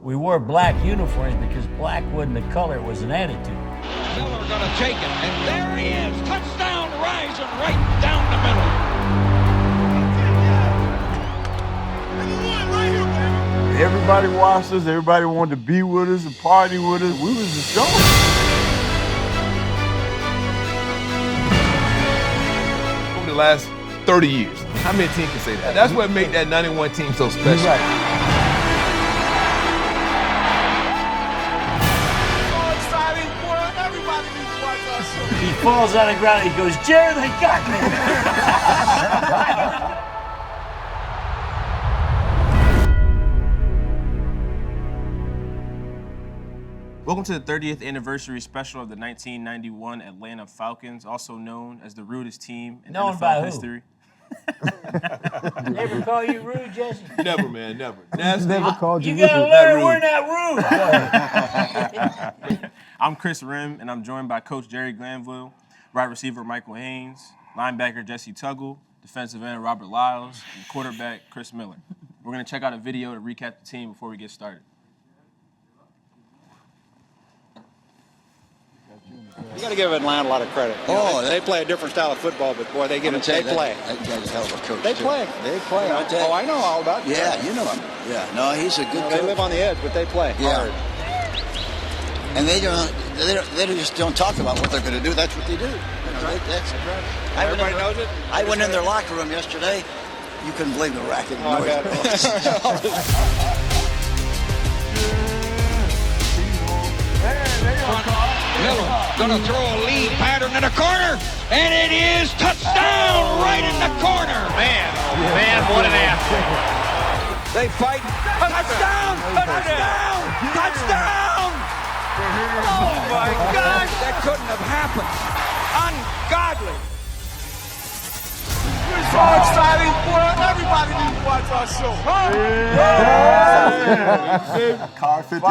We wore black uniforms because black wasn't the color, it was an attitude. Miller gonna take it, and there he is! Touchdown, rising right down the middle. Everybody watched us, everybody wanted to be with us and party with us. We was the show. Over the last 30 years, how many teams can say that? That's what made that 91 team so special. Right. He falls on the ground, he goes, Jerry, they got me! Welcome to the 30th anniversary special of the 1991 Atlanta Falcons, also known as the rudest team in NFL history. Never call you rude, Jesse? Never, man, never. Never called you. You gotta learn we're not rude. I'm Chris Rim, and I'm joined by Coach Jerry Glanville, wide receiver Michael Haynes, linebacker Jesse Tuggle, defensive end Robert Lyles, and quarterback Chris Miller. We're gonna check out a video to recap the team before we get started. You got to give Atlanta a lot of credit. They play a different style of football, but boy, they get it. They play. That guy's a hell of a coach. They play. They play. I know all about it. Yeah, you know him. Yeah, no, he's a good coach. They live on the edge, but they play hard. And they just don't talk about what they're going to do. That's what they do. That's right. Everybody knows it. I went in their locker room yesterday. You couldn't believe the racket of noise. Miller gonna throw a lead pattern in the corner, and it is touchdown right in the corner. Man, what an athlete. They fight. Touchdown! Touchdown! Touchdown! Oh my gosh, that couldn't have happened. Ungodly. We're so excited, boy. Everybody needs to watch our show. Car 54.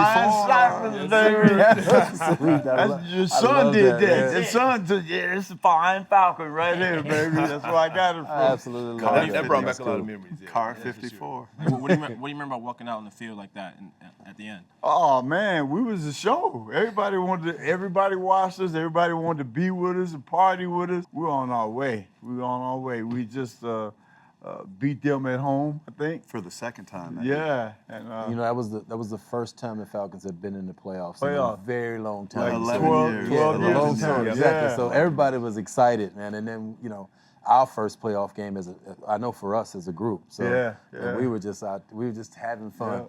Your son did that. Your son did it's a fine Falcon right here, baby. That's where I got it from. Absolutely. That brought back a lot of memories. Yeah. Car 54. What do you remember about walking out on the field like that at the end? Oh man, we was the show. Everybody watched us. Everybody wanted to be with us and party with us. We were on our way. We just beat them at home, I think, for the second time. Yeah, and that was the first time the Falcons had been in the playoffs in a very long time. Like 12 years. 12 Yeah, years. long time. Exactly. Yeah. So everybody was excited, man. And then our first playoff game I know for us as a group. So we were just having fun.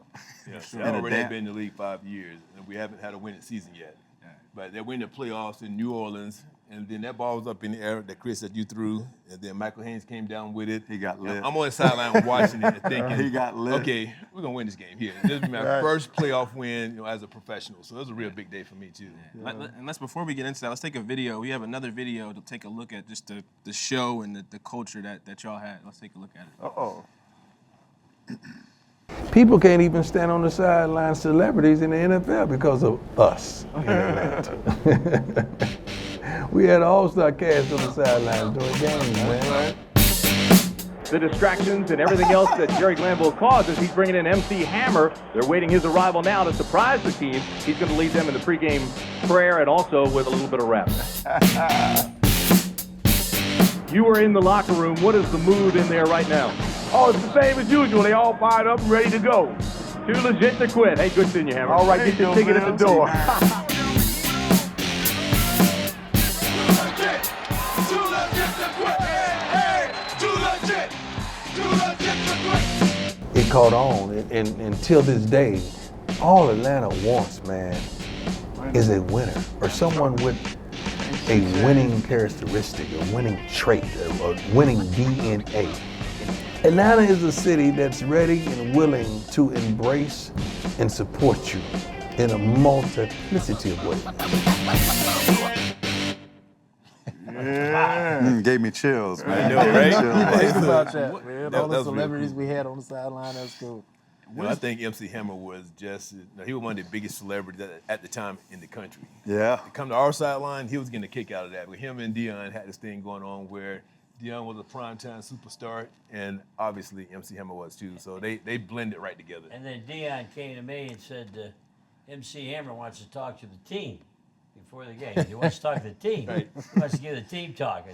Yeah. So I've already been in the league 5 years, and we haven't had a winning season yet. Yeah. But they win the playoffs in New Orleans. And then that ball was up in the air that Chris said you threw, and then Michael Haynes came down with it. He got lit. I'm on the sideline watching it and thinking, He got lit. Okay, we're gonna win this game here. This is my first playoff win, as a professional. So it was a real big day for me too. Yeah. And before we get into that, let's take a video. We have another video to take a look at just the show and the culture that y'all had. Let's take a look at it. Uh-oh. People can't even stand on the sideline, celebrities in the NFL, because of us in Atlanta. We had an all-star cast on the sidelines during games, man. The distractions and everything else that Jerry Glanville causes, he's bringing in MC Hammer. They're waiting his arrival now to surprise the team. He's going to lead them in the pregame prayer and also with a little bit of rap. You were in the locker room. What is the mood in there right now? Oh, it's the same as usual. They all fired up and ready to go. Too legit to quit. Hey, good seeing you, Hammer. All right, get your ticket at the door. It caught on, and until this day, all Atlanta wants, man, is a winner or someone with a winning characteristic, a winning trait, a winning DNA. Atlanta is a city that's ready and willing to embrace and support you in a multiplicity of ways. Yeah. Gave me chills, man. I know, right? Think about that, man. All the celebrities we had on the sideline, that's cool. I think MC Hammer was he was one of the biggest celebrities at the time in the country. Yeah. To come to our sideline, he was getting a kick out of that. With him and Dion had this thing going on where Deion was a primetime superstar, and obviously MC Hammer was too. So they blended right together. And then Deion came to me and said, MC Hammer wants to talk to the team before the game. He wants to talk to the team. Right. He wants to give the team talk.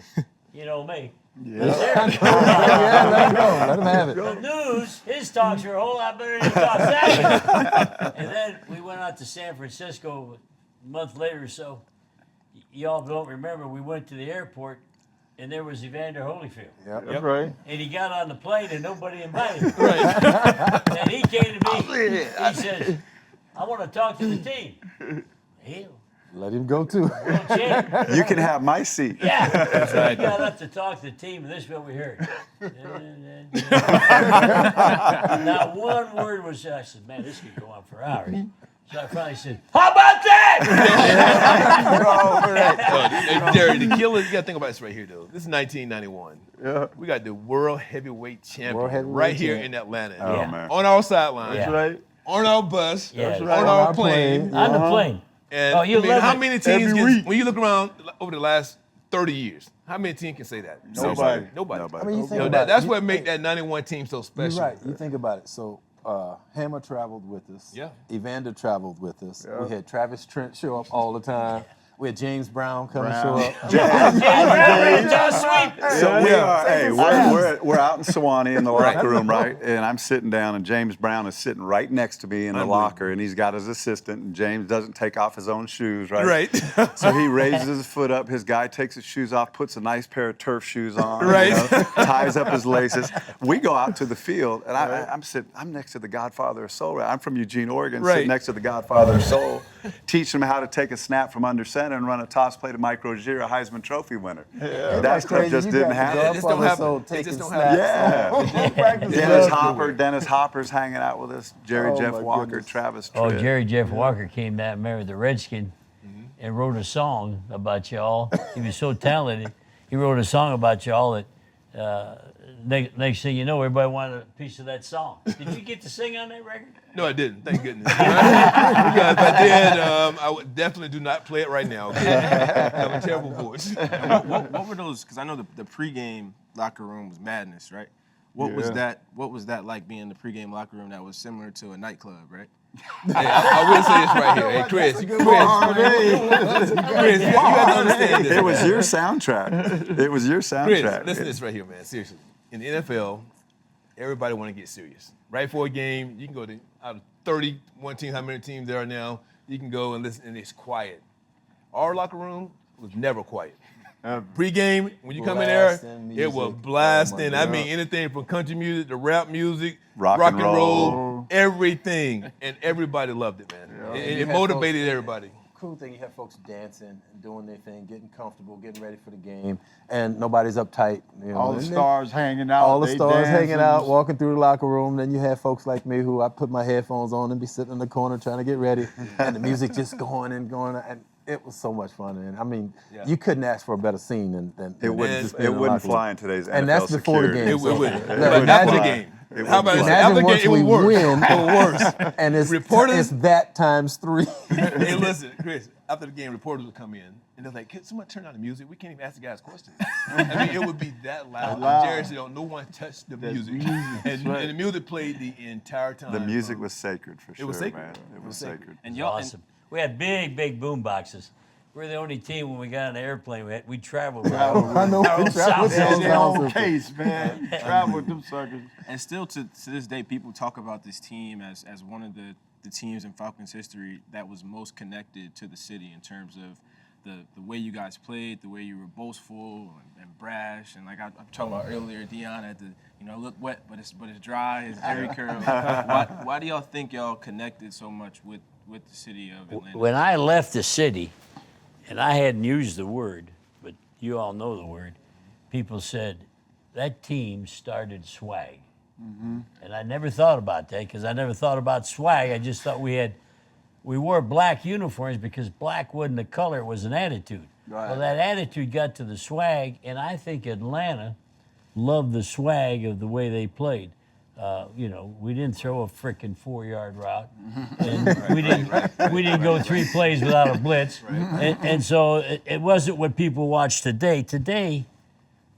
You know me. Yeah. Let him go. Let him have it. The news, his talks are a whole lot better than he talks that. And then we went out to San Francisco a month later or so. Y'all don't remember, we went to the airport and there was Evander Holyfield. Yep. Right. And he got on the plane and nobody invited him. Right. And he came to me, he says, I want to talk to the team. Hell. Let him go too. You can have my seat. Yeah. He got up to talk to the team, and this is what we heard. Not one word was said. I said, man, this could go on for hours. So I finally said, how about that? Hey, Jerry, the killer, you got to think about this right here, though. This is 1991. Yeah. We got the world heavyweight champion right here in Atlanta. Oh, man. On our sidelines. Yeah. Right. On our bus. Yeah. On our plane. On the plane. And Oh, you love how it. many teams, Every week. when you look around over the last 30 years, how many teams can say that? Nobody. Nobody. I mean, you think about That's it. what made that 91 team so special. You're right. You think about it. So Hammer traveled with us. Yeah. Evander traveled with us. Yeah. We had Travis Trent show up all the time. We had James Brown come and show up. So we are. Hey, we're out in Sewanee in the locker room, right? And I'm sitting down, and James Brown is sitting right next to me in the locker, and he's got his assistant, and James doesn't take off his own shoes, right? Right. So he raises his foot up. His guy takes his shoes off, puts a nice pair of turf shoes on, Right. ties up his laces. We go out to the field, and I'm next to the Godfather of Soul. I'm from Eugene, Oregon, Right. sitting next to the Godfather of Soul, teaching him how to take a snap from under center and run a toss play to Mike Rozier, a Heisman Trophy winner. Yeah. That stuff just didn't happen. It just don't happen. It just don't happen. Yeah. Dennis Hopper's hanging out with us. Jerry Jeff Walker, Travis Tritt. Oh, Jerry Jeff Walker came down, married the Redskin, and wrote a song about y'all. He was so talented. He wrote a song about y'all that next thing you know, everybody wanted a piece of that song. Did you get to sing on that record? No, I didn't. Thank goodness. Because if I did, I would definitely do not play it right now. Okay? I have a terrible voice. What were those? Because I know the pregame locker room was madness, right? What was that? What was that like being in the pregame locker room that was similar to a nightclub, right? Hey, I will say this right here. Hey, Chris, you got to understand this. It was your soundtrack. It was your soundtrack. Chris, listen to this right here, man. Seriously. In the NFL, everybody want to get serious. Right before a game, you can go to out of 31 teams, how many teams there are now, you can go and listen, and it's quiet. Our locker room was never quiet. Pre-game, when you come in there, it was blasting. I mean, anything from country music to rap music, rock and roll, everything. And everybody loved it, man. Yeah. It motivated everybody. Cool thing, you have folks dancing and doing their thing, getting comfortable, getting ready for the game, and nobody's uptight. You know. All the stars hanging out. All the they stars dancing. hanging out, walking through the locker room. Then you have folks like me who I put my headphones on and be sitting in the corner trying to get ready, and the music just going and going. And it was so much fun. And I mean, you couldn't ask for a better scene than it wouldn't fly in today's NFL. And that's before the game. It wouldn't. Imagine After the game. How about after the game? It was worse. Win, it was worse. And it's that times 3. Hey, listen, Chris. After the game, reporters would come in and they're like, "Can someone turn on the music? We can't even ask the guys questions." I mean, it would be that loud. Jerry said, "No one touched the music," and the music played the entire time. The music was sacred for sure. It was sacred. Man. It was sacred. And y'all, awesome. We had big boom boxes. We're the only team when we got on the airplane. We traveled. I know. We traveled. Their own case, man. Travel with them suckers. And still to this day, people talk about this team as one of the teams in Falcons history that was most connected to the city in terms of the way you guys played, the way you were boastful and brash, and like I'm talking about earlier, Deion had to look wet, but it's dry, it's Jerry curl. Why do y'all think y'all connected so much with the city of Atlanta? When I left the city, and I hadn't used the word, but you all know the word, people said, that team started swag. Mm-hmm. And I never thought about that because I never thought about swag. I just thought we wore black uniforms because black wasn't the color, it was an attitude. Right. Well, that attitude got to the swag, and I think Atlanta loved the swag of the way they played. We didn't throw a frickin' 4-yard route, and we didn't go 3 plays without a blitz, and so it wasn't what people watch today. Today,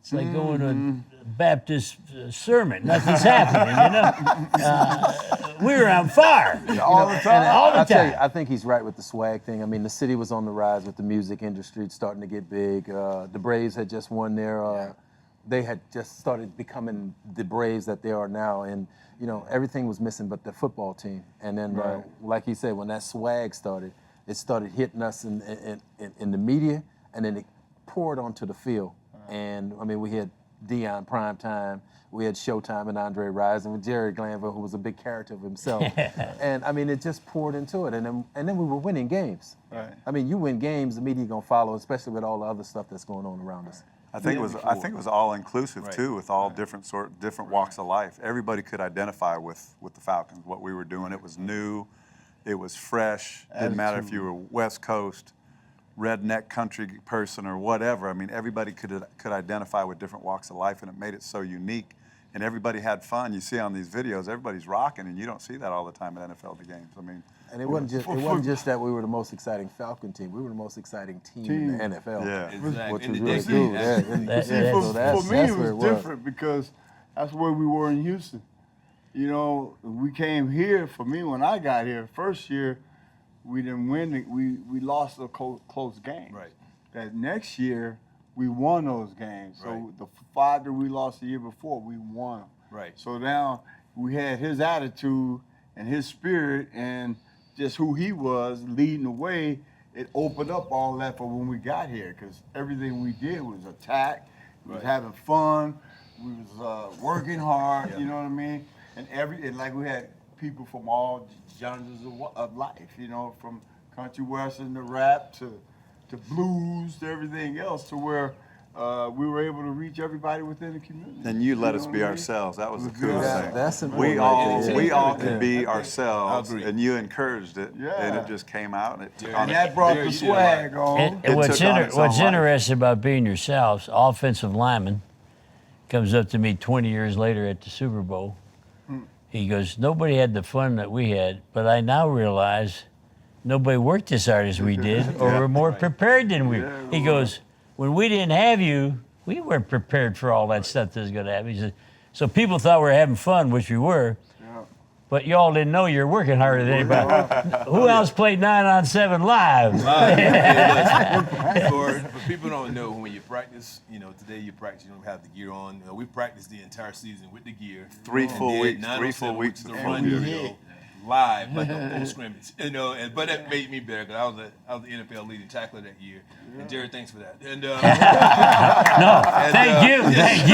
It's like going to a Baptist sermon. Nothing's happening, you know. We were on fire all the time. All the I'll tell you, time. I think he's right with the swag thing. I mean, the city was on the rise with the music industry starting to get big. The Braves had just won their. They had just started becoming the Braves that they are now, and you know everything was missing but the football team. And then, like he said, when that swag started, it started hitting us in the media, and then it poured onto the field. And I mean, we had Deion Primetime, we had Showtime and Andre Rison with Jerry Glanville, who was a big character of himself. And I mean, it just poured into it, and then we were winning games. Right. I mean, you win games, the media gonna follow, especially with all the other stuff that's going on around us. I think it was all inclusive too, with all different walks of life. Everybody could identify with the Falcons, what we were doing. It was new, it was fresh. Didn't matter if you were West Coast, redneck country person or whatever. I mean, everybody could identify with different walks of life, and it made it so unique. And everybody had fun. You see on these videos, everybody's rocking, and you don't see that all the time at NFL games. I mean, and it wasn't just that we were the most exciting Falcon team. We were the most exciting team in the NFL. Yeah, exactly. Which was really cool. For me, it was different because that's where we were in Houston. You know, we came here. For me, when I got here, first year, we didn't win. We lost a close game. Right. That next year, we won those games. So Right. the 5 that we lost the year before, we won them. Right. So now we had his attitude and his spirit and just who he was leading the way. It opened up all that for when we got here, because everything we did was attack. We was having fun. We was working hard. You know what I mean? And like we had people from all genres of life. You know, from country western to rap to blues to everything else, to where we were able to reach everybody within the community. and you let us be ourselves. That was the coolest thing. That's We important. all could be ourselves, I agree. and you encouraged it, and Yeah. it just came out. And And that brought the swag on. And what's took on its own life. interesting about being yourselves, offensive lineman comes up to me 20 years later at the Super Bowl. He goes, nobody had the fun that we had, but I now realize nobody worked as hard as we did or were more prepared than we were. He goes, when we didn't have you, we weren't prepared for all that stuff that was going to happen. He said, so people thought we were having fun, which we were, but y'all didn't know you're working harder than anybody. Who else played 9-on-7 live? For people who don't know, when you practice, you know, today you practice, you don't have the gear on. You know, we practiced the entire season with the gear. 3 full And weeks, then 3 full 9-on-7, weeks which of is a fun. run, you know, live, like a full scrimmage. You know, but that made me better because I was the NFL leading tackler that year. And Jerry, thanks for that. And Thank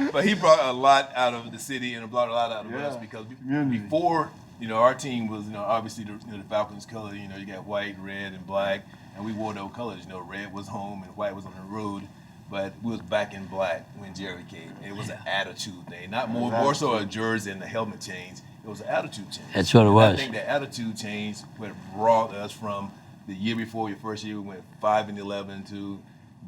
you. But he brought a lot out of the city and brought a lot out of us because before, you know, our team was, you know, obviously the Falcons color. You know, you got white, red, and black, and we wore those colors. You know, red was home and white was on the road. But we was back in black when Jerry came. It was an attitude thing, not more so a jersey and the helmet change. It was an attitude change. That's what it was. I think the attitude change what brought us from the year before, your first year, we went 5-11 to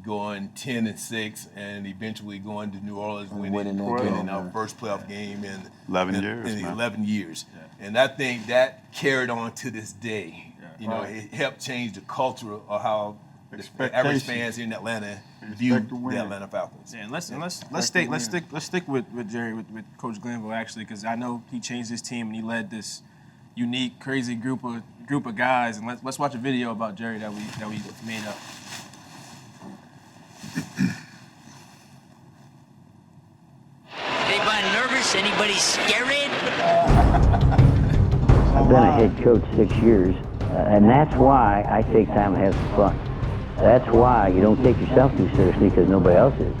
going 10-6, and eventually going to New Orleans, winning our first playoff game in 11 years. In 11 years. And I think that carried on to this day. You know, it helped change the culture of how the average fans in Atlanta view the Atlanta Falcons. Yeah, and let's stick with Jerry, with Coach Glanville, actually, because I know he changed his team and he led this unique, crazy group of guys. And let's watch a video about Jerry that we made up. Anybody nervous? Anybody scared? I've been a head coach 6 years, and that's why I take time to have some fun. That's why you don't take yourself too seriously, because nobody else is.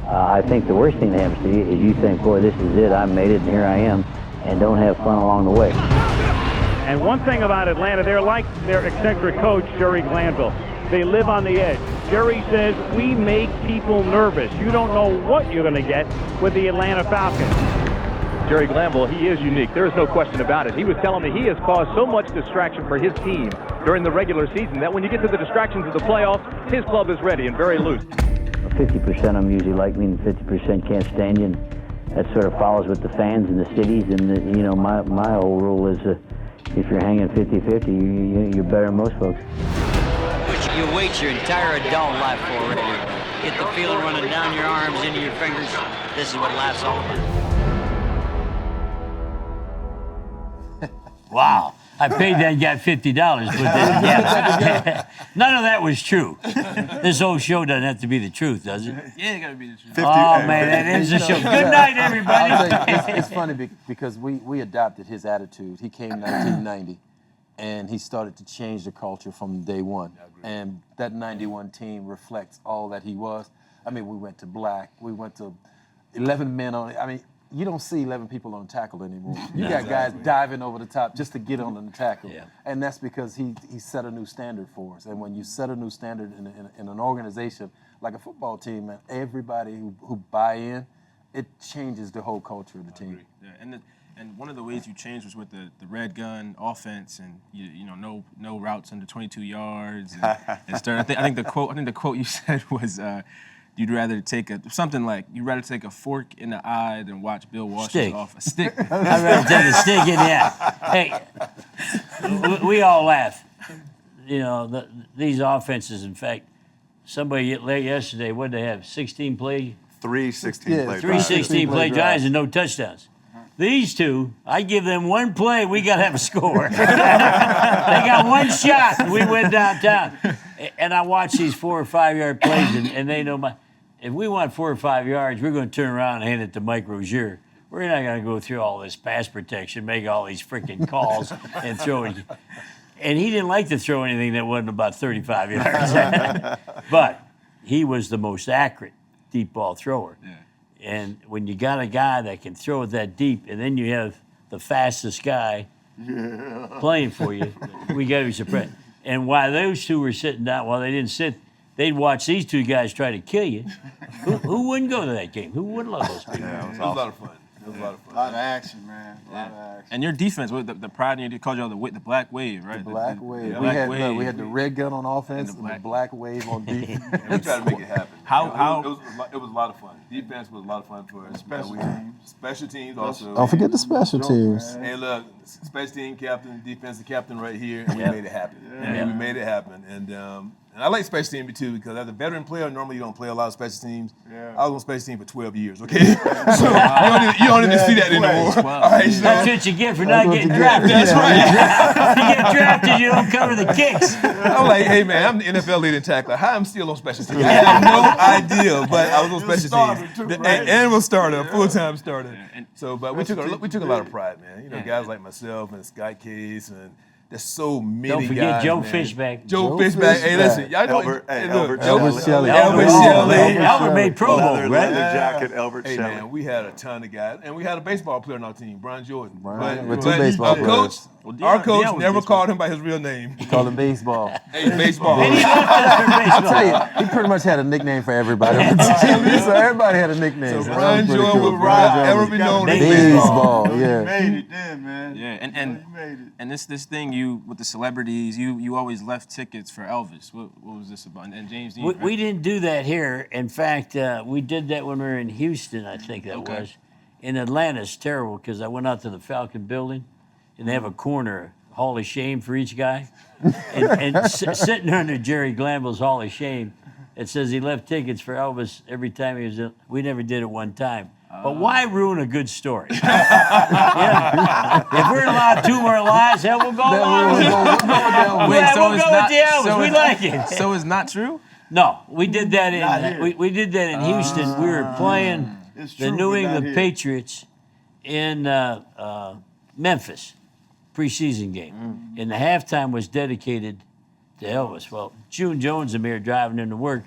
I think the worst thing that happens to you is you think, boy, this is it, I made it, and here I am, and don't have fun along the way. And one thing about Atlanta, they're like their eccentric coach, Jerry Glanville. They live on the edge. Jerry says, we make people nervous. You don't know what you're going to get with the Atlanta Falcons. Jerry Glanville, he is unique. There is no question about it. He was telling me he has caused so much distraction for his team during the regular season that when you get to the distractions of the playoffs, his club is ready and very loose. 50% of them usually like me, and 50% can't stand you. And that sort of follows with the fans in the cities. And, you know, my whole rule is if you're hanging 50-50, you're better than most folks. Which you wait your entire adult life for already. Get the feeling running down your arms, into your fingers. This is what life's all about. Wow. I paid that guy $50, but yeah. None of that was true. This whole show doesn't have to be the truth, does it? Yeah, it got to be the truth. 50, Oh, man, that ends the show. Good night, everybody. I'll tell you, it's funny because we adopted his attitude. He came in 1990, and he started to change the culture from day one. And that 91 team reflects all that he was. I mean, we went to black. We went to 11 men on it. I mean, you don't see 11 people on tackle anymore. You got guys diving over the top just to get on the tackle. Yeah. And that's because he set a new standard for us. And when you set a new standard in an organization like a football team, man, everybody who buy in, it changes the whole culture of the team. Yeah, and one of the ways you changed was with the red gun offense, and you know no routes under 22 yards. And I think the quote you said was. You'd rather take you'd rather take a fork in the eye than watch Bill Walsh's off a stick. I'd rather take a stick in the eye. Hey, we all laugh. You know, these offenses, in fact, somebody yesterday, what did they have, 16 play? 3 16 play Three 16-play drives and no touchdowns. These two, I give them one play, we got to have a score. They got one shot, and we went downtown. And I watch these 4 or 5 yard plays, and they know if we want 4 or 5 yards, we're going to turn around and hand it to Mike Rozier. We're not going to go through all this pass protection, make all these freaking calls, and throw it. And he didn't like to throw anything that wasn't about 35 yards. But he was the most accurate deep ball thrower. Yeah. And when you got a guy that can throw it that deep, and then you have the fastest guy playing for you, we got to be surprised. And while those two were sitting down, while they didn't sit, they'd watch these two guys try to kill you. Who wouldn't go to that game? Who wouldn't love those people? Yeah, it was a lot of fun. A lot of action, man. A lot of action. And your defense, the pride in you, they called y'all the Black Wave, right? The Black Wave. Yeah. We had the red gun on offense and the Black Wave on defense. And we tried to make it happen. It was a lot of fun. Defense was a lot of fun for us. Special teams also. Don't forget the special teams. Hey, look, special team captain, defensive captain right here, and we made it happen. Yeah. We made it happen. And I like special team too because as a veteran player, normally you don't play a lot of special teams. Yeah. I was on special team for 12 years, okay? So you don't even see that anymore. All right, so. That's what you get for not getting drafted. That's right. You get drafted, you don't cover the kicks. I'm like, hey man, I'm the NFL leading tackler. How I'm still on special teams? I have no idea, but I was on special teams. Too, right? And was starter, full-time starter. So, but we took a lot of pride, man. You know, guys like myself and Scott Case and. There's so many guys. Don't forget Joe man. Fishback. Joe Fishback. Hey, listen, y'all know Albert Shelley. Albert made Pro Bowl, right? Leather jacket, Albert Hey Shelley. man, we had a ton of guys, and we had a baseball player on our team, Brian Jordan. With 2 baseball players. Our coach never called him by his real name. He called him baseball. Hey, baseball. And he left us for baseball. I'll tell you, he pretty much had a nickname for everybody. So everybody had a nickname. So Brian Jordan would ever be known as baseball. Yeah. You made it then, man. Yeah, You made it. and this thing you with the celebrities, you always left tickets for Elvis. What was this about? And James Dean. We didn't do that here. In fact, we did that when we were in Houston, I think that was. In Atlanta, it's terrible because I went out to the Falcon building, and they have a corner, Hall of Shame for each guy. And sitting under Jerry Glanville's Hall of Shame, it says he left tickets for Elvis every time he was in. We never did it one time. But why ruin a good story? Yeah. If we're allowed 2 more lies, hell, we'll go along with it. Wait, so we'll it's go not, with the Elvis. so we it's- like it. So it's not true? No, we did that in we did that in Houston. We were playing the New England Patriots in Memphis, preseason game, and the halftime was dedicated to Elvis. Well, June Jones and me are driving into work,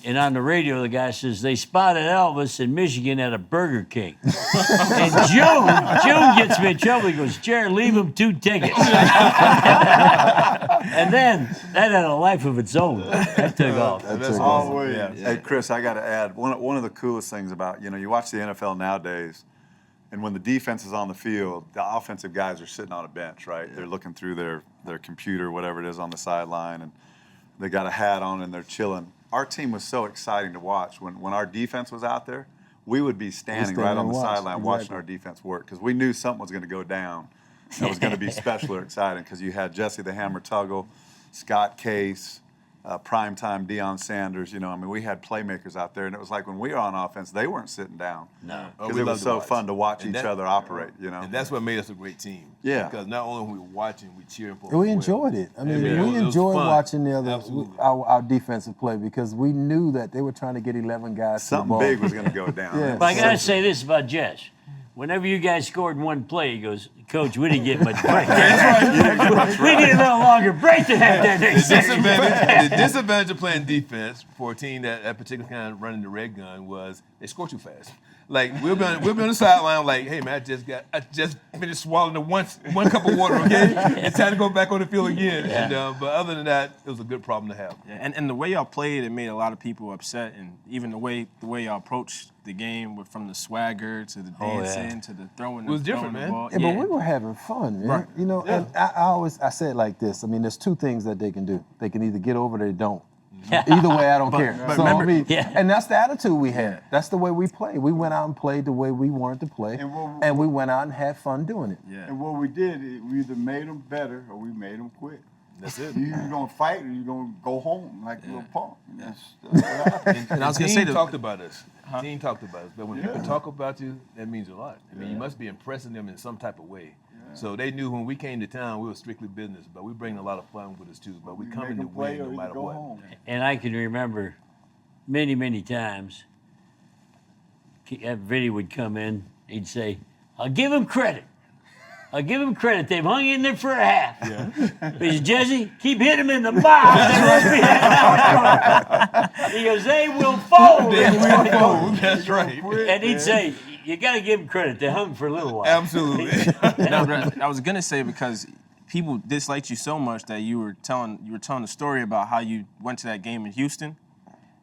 and on the radio the guy says they spotted Elvis in Michigan at a Burger King, and June gets me in trouble. He goes, "Jared, leave him 2 tickets." And then that had a life of its own. That took off. That's always. Yeah. Hey, Chris, I got to add, one of the coolest things about, you watch the NFL nowadays, and when the defense is on the field, the offensive guys are sitting on a bench, right? Yeah. They're looking through their computer, whatever it is, on the sideline, and they got a hat on and they're chilling. Our team was so exciting to watch. When our defense was out there, we would be standing right on the sideline watching our defense work because we knew something was going to go down. That was going to be special or exciting because you had Jesse the Hammer Tuggle, Scott Case, primetime Deion Sanders. I mean, we had playmakers out there, and it was like when we were on offense, they weren't sitting down. No. Because it was so fun to watch each other operate, And that's what made us a great team. Yeah. Because not only were we watching, we cheering for We enjoyed it. I mean, we enjoyed watching the other our defensive play because we knew that they were trying to get 11 guys. Something big was going to go down. Yeah. But I got to say this about Jess. Whenever you guys scored one play, he goes, Coach, we didn't get much break. That's right. We need a little longer break to have that next the disadvantage of playing defense for a team that particular kind of running the red gun was they score too fast. Like we'll be on the sideline, like, hey man, I just finished swallowing one cup of water. Okay, it's time to go back on the field again. Yeah. And but other than that, it was a good problem to have. Yeah, and the way y'all played, it made a lot of people upset, and even the way y'all approached the game, from the swagger to the dancing to the throwing. It was different, man. The ball. Yeah, but we were having fun, man. Right. And I say it like this. I mean, there's two things that they can do. They can either get over it or they don't. Either way, I don't care. But So, remember, and that's the attitude we had. That's the way we played. We went out and played the way we wanted to play, and we went out and had fun doing it. Yeah. And what we did, we either made them better or we made them quit. That's it. You're going to fight or you're going to go home like a little punk. That's what happened. And I was going to say, talked about us. Team talked about us. But when people talk about you, that means a lot. I mean, you must be impressing them in some type of way. So they knew when we came to town, we were strictly business, but we bring a lot of fun with us too. But we come in to win no matter what. Home. And I can remember many, many times, Vinny would come in, he'd say, I'll give him credit. I'll give him credit. They've hung in there for a half. Yeah. He said, Jesse, keep hitting him in the mouth. He goes, they will fold. They will fold. That's right. And he'd say, you got to give them credit. They hung for a little while. Absolutely. I was gonna say, because people disliked you so much that you were telling the story about how you went to that game in Houston,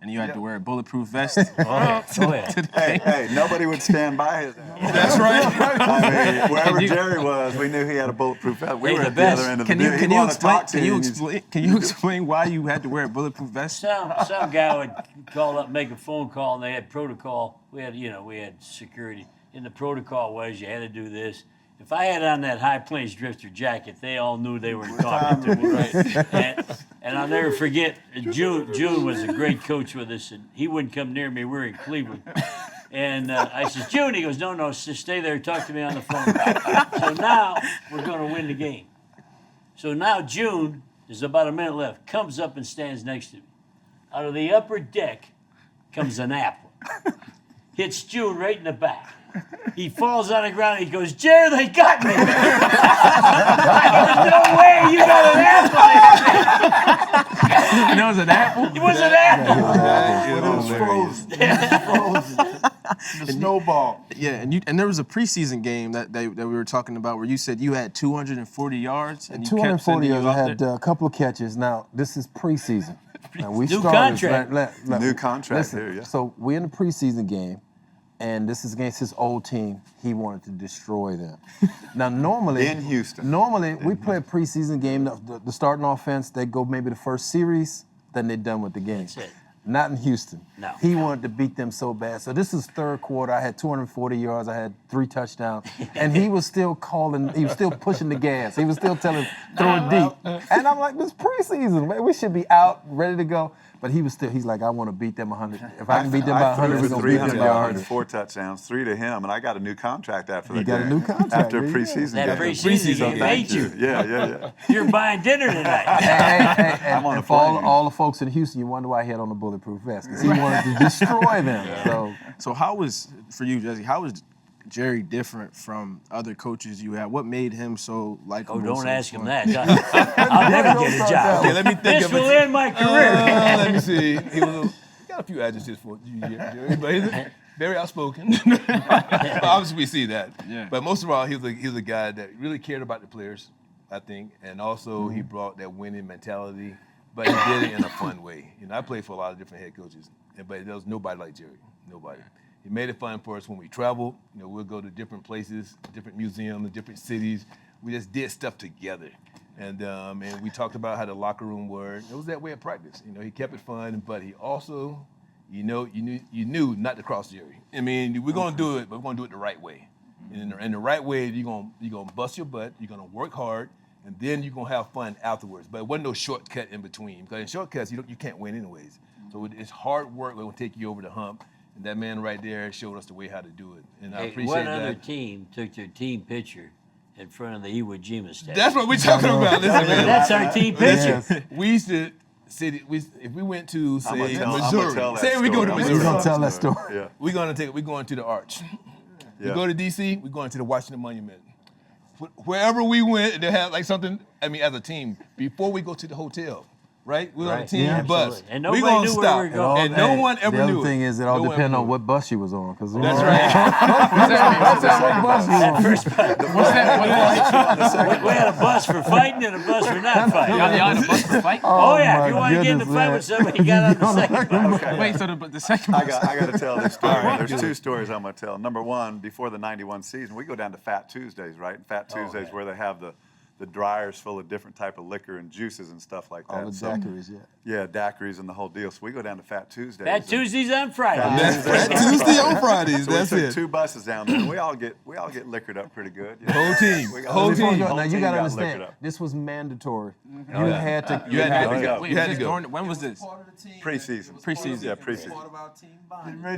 and you had to wear a bulletproof vest. Hey, nobody would stand by his ass. That's right. I mean, wherever Jerry was, we knew he had a bulletproof vest. We were at the other end of the deal. Can you explain why you had to wear a bulletproof vest? Some guy would call up, make a phone call, and they had protocol. We had security. And the protocol was you had to do this. If I had on that High Plains Drifter jacket, they all knew they were talking to me. Right? And I'll never forget, June was a great coach with us, and he wouldn't come near me. We were in Cleveland. And I said, June, he goes, no, just stay there, talk to me on the phone. So now we're going to win the game. So now June, there's about a minute left, comes up and stands next to me. Out of the upper deck comes an apple. Hits June right in the back. He falls on the ground and he goes, Jerry, they got me. There's no way you got an apple. It was an apple? It was an apple. It was frozen. It was frozen. The snowball. Yeah, and there was a preseason game that we were talking about where you said you had 240 yards. And 240 yards. I had a couple of catches. Now, this is preseason. Now, we New started, contract. New contract here, yeah. So we're in the preseason game, and this is against his old team. He wanted to destroy them. Now, normally in Houston. Normally, we play a preseason game. The starting offense, they go maybe the first series, then they're done with the game. That's it. Not in Houston. No. He wanted to beat them so bad. So this is third quarter. I had 240 yards. I had 3 touchdowns. And he was still pushing the gas. He was still telling, throw it deep. And I'm like, this preseason, man. We should be out, ready to go. But he's like, I want to beat them 100. If I can beat them by 100, we're going to beat them by 100. 4 touchdowns, 3 to him, and I got a new contract after the You game. got a new contract. After a preseason That game. preseason game made you. Yeah. You're buying dinner tonight. And for all the folks in Houston, you wonder why he had on a bulletproof vest, because he wanted to destroy them. So how was, for you, Jesse, how was Jerry different from other coaches you had? What made him so likable? Oh, don't so ask fun? him that. I'll never get a job. Okay, let me think This will end my career. Let me see. He got a few adjectives for you, Jerry, but he's very outspoken. Obviously, we see that. Yeah. But most of all, he was a guy that really cared about the players, I think, and also he brought that winning mentality. But he did it in a fun way. I played for a lot of different head coaches, but there was nobody like Jerry. Nobody. He made it fun for us when we traveled. We'll go to different places, different museums, different cities. We just did stuff together. And we talked about how the locker room worked. It was that way of practice. He kept it fun, but he also, you knew not to cross Jerry. I mean, we're going to do it, but we're going to do it the right way. And in the right way, you're going to bust your butt. You're going to work hard. and then you're gonna have fun afterwards. But it wasn't no shortcut in between, because in shortcuts you can't win anyways. So it's hard work that will take you over the hump. And that man right there showed us the way how to do it, and I appreciate what that. Other team took their team picture in front of the Iwo Jima statue? That's what we're talking about. Listen, man. That's our team picture. Yes. We used to if we went to say Missouri, say we go to Missouri. We're gonna tell that story. Yeah. We're going to the Arch. Yeah. We go to DC, we're going to the Washington Monument. Wherever we went, they had like something. I mean, as a team, before we go to the hotel, right? We're on a team bus. And we nobody gonna knew stop, where we were going. and no one ever knew. The other thing is, it all depends on what bus you was on. That's right. What bus you That on? first bus. We had a bus for fighting and a bus for not fighting. Y'all had a bus for fight? Oh yeah, if you want to get in a fight with somebody, you got on the second bus. Okay. Wait, so the second bus. I got to tell this story. There's two stories I'm going to tell. Number one, before the '91 season, we go down to Fat Tuesdays, right? And Fat Tuesdays where they have the dryers full of different type of liquor and juices and stuff like that. All the daiquiris, Yeah, daiquiris and the whole deal. So we go down to Fat Tuesdays. Fat Tuesdays on Friday. Fat Tuesday on Fridays. So That's we took it. 2 buses down there, and we all get liquored up pretty good. You know? Whole team. Whole team. Now you got to got understand, liquored up. this was mandatory. Oh, You yeah. had to. You had to go. Wait, You had to was this go. during- when was this? Preseason. Preseason. Yeah, preseason.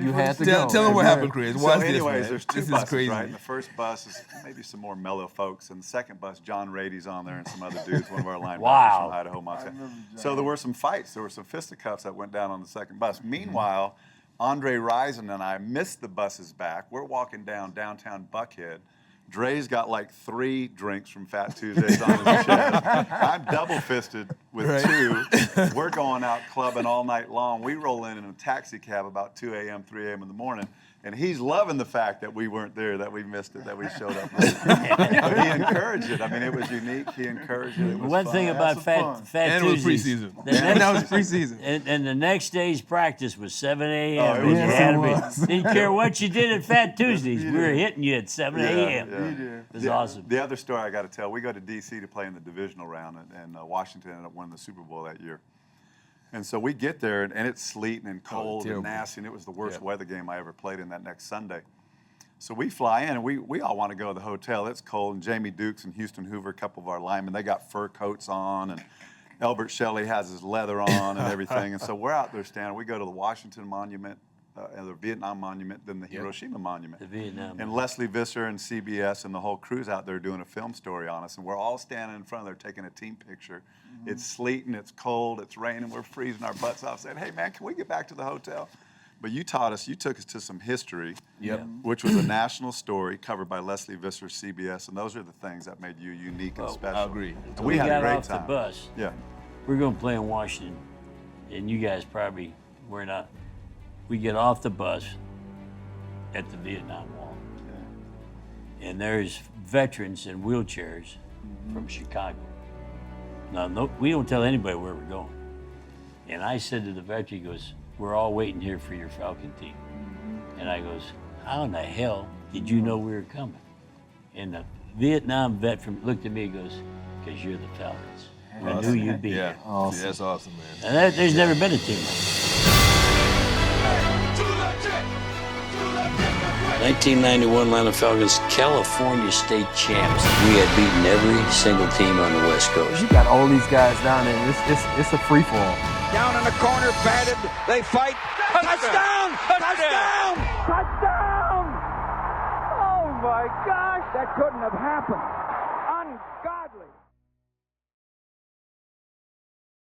You had to Tell go. them what happened, Chris. So Watch this, anyways, man. there's 2 This buses, is crazy. right? And the first bus is maybe some more mellow folks, and the second bus, John Rady's on there and some other dudes, one of our linebackers Wow. from Idaho, Montana. So there were some fights. There were some fisticuffs that went down on the second bus. Meanwhile, Andre Rison and I missed the buses back. We're walking down downtown Buckhead. Dre's got like 3 drinks from Fat Tuesdays on his chest. I'm double-fisted with 2. We're going out clubbing all night long. We roll in a taxi cab about 2 a.m., 3 a.m. in the morning, and he's loving the fact that we weren't there, that we missed it, that we showed up late. But he encouraged it. I mean, it was unique. He encouraged it. It was One fun. thing about Fat And it was Tuesdays. preseason. That was preseason. And the next day's practice was 7 a.m. Oh, it and was you rough. had to Yes, be, didn't care what you did at Fat Tuesdays. We were hitting you at 7 a.m. Yeah. It was awesome. The other story I got to tell, we go to D.C. to play in the divisional round, and Washington ended up winning the Super Bowl that year. And so we get there, and it's sleeting and cold and terrible. nasty, and it was the worst weather game I ever played in that next Sunday. So we fly in, and we all want to go to the hotel. It's cold, and Jamie Dukes and Houston Hoover, a couple of our linemen, they got fur coats on, and Elbert Shelley has his leather on and everything. And so we're out there standing. We go to the Washington Monument, and the Vietnam Monument, then the Hiroshima Monument. The Vietnam. And Leslie Visser and CBS and the whole crew's out there doing a film story on us. And we're all standing in front of there taking a team picture. It's sleeting, it's cold, it's raining, we're freezing our butts off, saying, hey man, can we get back to the hotel? But you took us to some history, which was a national story covered by Leslie Visser, CBS, and those are the things that made you unique and special. I agree. And We had got a great off time. the bus. Yeah. We're going to play in Washington, and you guys probably were not. We get off the bus at the Vietnam Wall, and there's veterans in wheelchairs from Chicago. Now, we don't tell anybody where we're going. And I said to the veteran, he goes, we're all waiting here for your Falcon team. And I goes, how in the hell did you know we were coming? And the Vietnam veteran looked at me and goes, because you're the Falcons. I knew you'd be here. Awesome. That's awesome, man. And there's never been a team like that. 1991 Atlanta Falcons, California State champs. We had beaten every single team on the West Coast. You got all these guys down there. It's a free for all. Down in the corner, batted. They fight. Touchdown! Touchdown! Touchdown! Oh my gosh! That couldn't have happened.